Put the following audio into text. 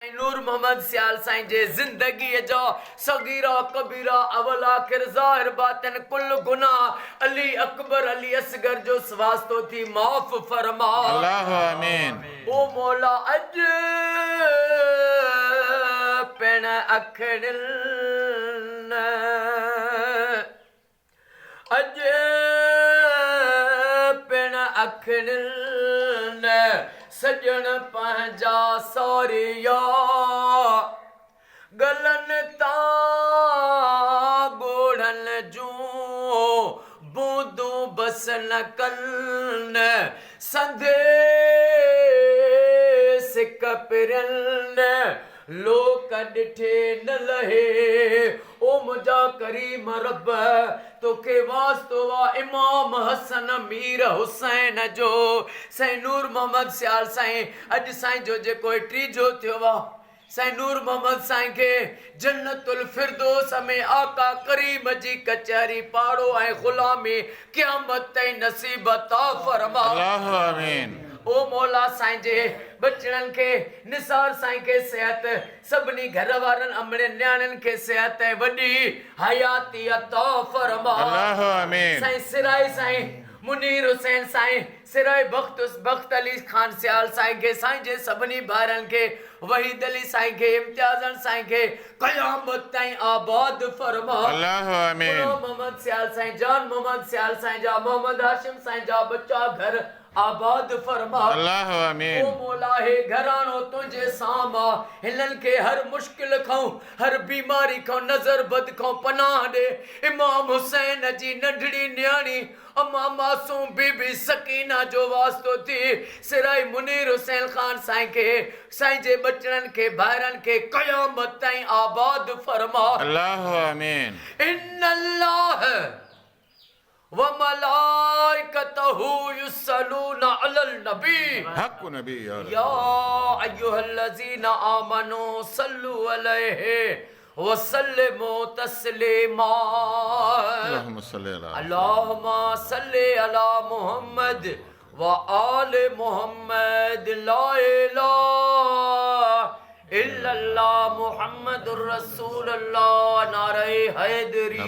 साईं नूर मोहम्मद सियाल साईं जे जिंदगी जो सगीरा कबीरा अवल आखिर ज़ाहिर बातिन कुल गुनाह अली अकबर अली असगर जो स्वास्तो थी माफ फरमा। अल्लाह आमीन। ओ मौला अज पेण अखड़िल अज पेण अखड़िल सजन पंहिंजा सौरिया गलन ता गोड़न जूं बूंदू बस न कलन संधे सिक पिरन लोक ॾिठे न लहे। ओ मुंहिंजा करीम रब तोखे वास्तो वा इमाम हसन मीर हुसैन जो साईं नूर मोहम्मद सियाल साईं अॼु साईं जो जेको टीजो थियो आहे साईं नूर मोहम्मद साईं खे जन्नतुल फिरदौस में आका करीम जी कचहरी पाड़ो ऐं ग़ुलामी क़यामत ताईं नसीब अता फरमा। अल्लाह आमीन। ओ मौला साईं जे बचड़न के निसार साईं के सेहत सभनी घर वारन अमड़े न्याणन के सेहत ऐं वडी हयाती अता फरमा। अल्लाह आमीन। साईं सिराई साईं मुनीर हुसैन साईं सिराई बख्त अली खान सियाल साईं के साईं जे सभनी भारन के वहीद अली साईं के इम्तियाज़न साईं के क़यामत ताईं आबाद फरमा। अल्लाह आमीन। मोहम्मद सियाल साईं जान मोहम्मद सियाल साईं जा मोहम्मद हाशिम साईं जा बच्चा घर आबाद फरमा। अल्लाह आमीन। ओ मौला हे घरानो तुझे सामा हिनन के हर मुश्किल खां हर बीमारी खां नजर बद खां पनाह दे। इमाम हुसैन जी नंढड़ी न्याणी अम्मा मासूम बीबी सकीना जो वास्तो थी सिराई मुनीर हुसैन खान साईं के साईं जे बचड़न के भाइरन के क़यामत ताईं आबाद फरमा। अल्लाह आमीन। इन्नल्लाह व मलाइकतहु युसल्लूना अलल नबी हक नबी या अय्युहल्लज़ीना आमनू सल्लु अलैहि व सल्लिमू तस्लीमा। अल्लाहुम्मा सल्लि अला मुहम्मद व आले मुहम्मद ला इलाहा इल्लल्लाह मुहम्मदुर रसूलुल्लाह नारे हैदरी।